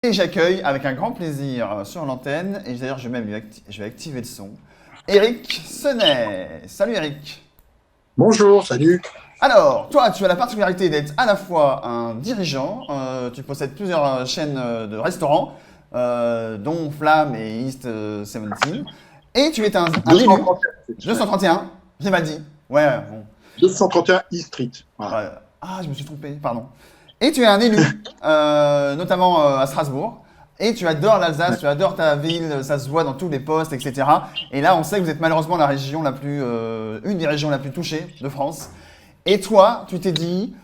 Et j'accueille avec un grand plaisir sur l'antenne, et d'ailleurs je vais activer le son, Eric Senet. Salut Eric. Bonjour, salut. Alors, toi, tu as la particularité d'être à la fois un dirigeant, tu possèdes plusieurs chaînes de restaurants, dont Flamme et East 17, et tu es un élu, 231, 231, j'ai mal dit. Ouais, bon. 231 E Street. Voilà. Ouais. Ah, je me suis trompé, pardon. Et tu es un élu, notamment à Strasbourg. Et tu adores l'Alsace, Ouais. tu adores ta ville, ça se voit dans tous les postes, etc. Et là, on sait que vous êtes malheureusement la région la plus, une des régions la plus touchées de France. Et toi, tu t'es dit,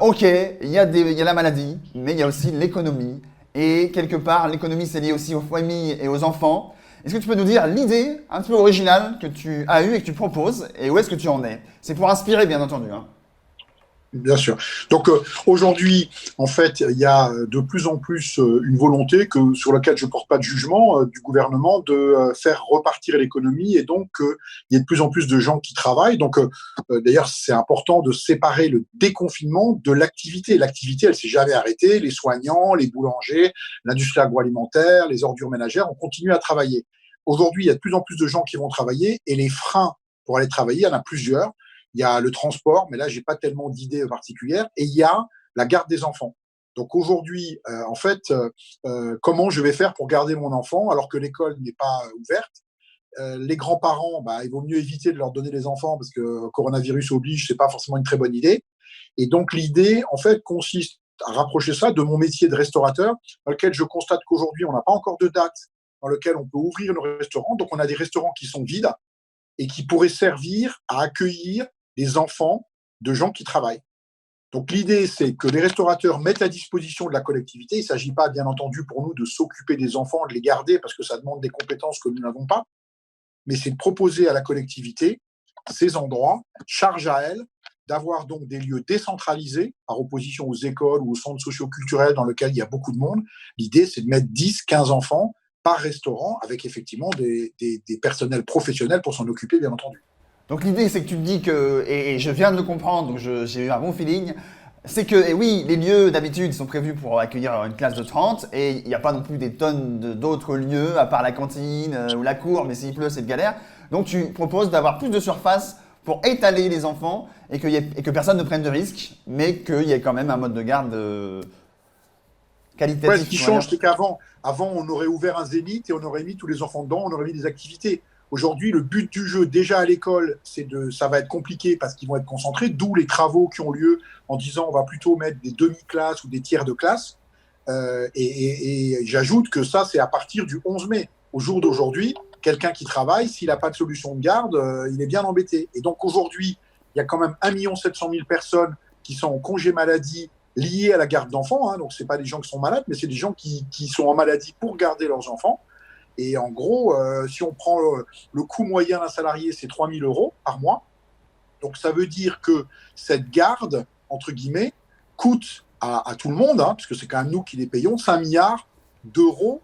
ok, il y a la maladie, mais il y a aussi l'économie. Et quelque part, l'économie, c'est lié aussi aux familles et aux enfants. Est-ce que tu peux nous dire l'idée un petit peu originale que tu as eue et que tu proposes, et où est-ce que tu en es? C'est pour inspirer, bien entendu, hein. Bien sûr. Donc aujourd'hui, en fait, il y a de plus en plus une volonté sur laquelle je ne porte pas de jugement du gouvernement de faire repartir l'économie et donc il y a de plus en plus de gens qui travaillent. Donc d'ailleurs, c'est important de séparer le déconfinement de l'activité. L'activité, elle s'est jamais arrêtée. Les soignants, les boulangers, l'industrie agroalimentaire, les ordures ménagères, on continue à travailler. Aujourd'hui, il y a de plus en plus de gens qui vont travailler et les freins pour aller travailler, il y en a plusieurs. Il y a le transport, mais là, j'ai pas tellement d'idées particulières. Et il y a la garde des enfants. Donc aujourd'hui, en fait, comment je vais faire pour garder mon enfant alors que l'école n'est pas ouverte? Les grands-parents, bah, il vaut mieux éviter de leur donner les enfants parce que coronavirus oblige, c'est pas forcément une très bonne idée. Et donc l'idée, en fait, consiste à rapprocher ça de mon métier de restaurateur, dans lequel je constate qu'aujourd'hui, on n'a pas encore de date dans lequel on peut ouvrir nos restaurants. Donc on a des restaurants qui sont vides et qui pourraient servir à accueillir des enfants de gens qui travaillent. Donc l'idée, c'est que les restaurateurs mettent à disposition de la collectivité. Il ne s'agit pas, bien entendu, pour nous de s'occuper des enfants, de les garder, parce que ça demande des compétences que nous n'avons pas, mais c'est de proposer à la collectivité ces endroits, charge à elle d'avoir donc des lieux décentralisés, par opposition aux écoles ou aux centres socioculturels dans lesquels il y a beaucoup de monde. L'idée, c'est de mettre 10, 15 enfants par restaurant, avec effectivement des personnels professionnels pour s'en occuper, bien entendu. Donc l'idée, c'est que tu te dis que, et je viens de le comprendre, donc j'ai eu un bon feeling, c'est que, et oui, les lieux d'habitude sont prévus pour accueillir une classe de 30, et il n'y a pas non plus des tonnes d'autres lieux, à part la cantine ou la cour, mais s'il pleut, c'est de galère. Donc tu proposes d'avoir plus de surface pour étaler les enfants, et que personne ne prenne de risques, mais qu'il y ait quand même un mode de garde Ouais, ce qualitatif, qui on va dire. change, c'est avant, on aurait ouvert un zénith et on aurait mis tous les enfants dedans, on aurait mis des activités. Aujourd'hui, le but du jeu, déjà à l'école, ça va être compliqué parce qu'ils vont être concentrés, d'où les travaux qui ont lieu en disant on va plutôt mettre des demi-classes ou des tiers de classe. Et j'ajoute que ça, c'est à partir du 11 mai. Au jour d'aujourd'hui, quelqu'un qui travaille, s'il n'a pas de solution de garde, il est bien embêté. Et donc aujourd'hui, il y a quand même 1 700 000 personnes qui sont en congé maladie liées à la garde d'enfants. Hein. Donc, ce pas des gens qui sont malades, mais c'est des gens qui sont en maladie pour garder leurs enfants. Et en gros, si on prend le coût moyen d'un salarié, c'est 3 000 euros par mois. Donc, ça veut dire que cette garde, entre guillemets, coûte à tout le monde, hein, puisque c'est quand même nous qui les payons, 5 milliards d'euros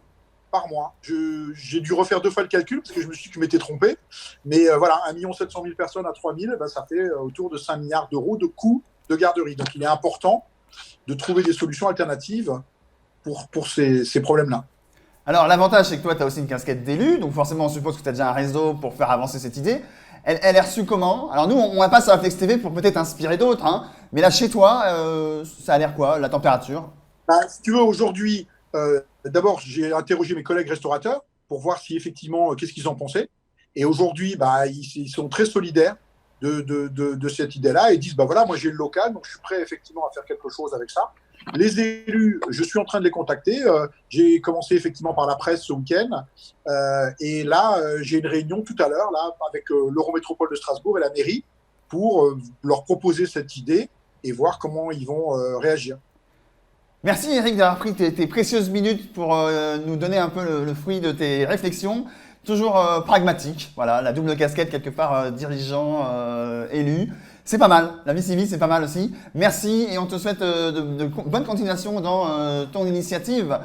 par mois. J'ai dû refaire 2 fois le calcul parce que je me suis dit que je m'étais trompé. Mais voilà, 1 700 000 personnes à 3 000, ben, ça fait autour de 5 milliards d'euros de coûts de garderie. Donc, il est important de trouver des solutions alternatives pour ces problèmes-là. Alors l'avantage, c'est que toi, tu as aussi une casquette d'élu, donc forcément, on suppose que tu as déjà un réseau pour faire avancer cette idée. Elle est reçue comment? Alors nous, on va pas sur Flex TV pour peut-être inspirer d'autres, hein, mais là, chez toi, ça a l'air quoi, la température? Bah, si tu veux, aujourd'hui, d'abord, j'ai interrogé mes collègues restaurateurs pour voir si effectivement, qu'est-ce qu'ils en pensaient. Et aujourd'hui, bah, ils sont très solidaires de cette idée-là et disent, bah voilà, moi j'ai le local, donc je suis prêt effectivement à faire quelque chose avec ça. Les élus, je suis en train de les contacter. J'ai commencé effectivement par la presse ce week-end. Et là, j'ai une réunion tout à l'heure là, avec l'Eurométropole de Strasbourg et la mairie pour leur proposer cette idée et voir comment ils vont réagir. Merci Eric d'avoir pris tes précieuses minutes pour nous donner un peu le fruit de tes réflexions. Toujours pragmatique, voilà, la double casquette quelque part dirigeant, élu. C'est pas mal, la vie civile c'est pas mal aussi. Merci et on te souhaite de bonne continuation dans ton initiative.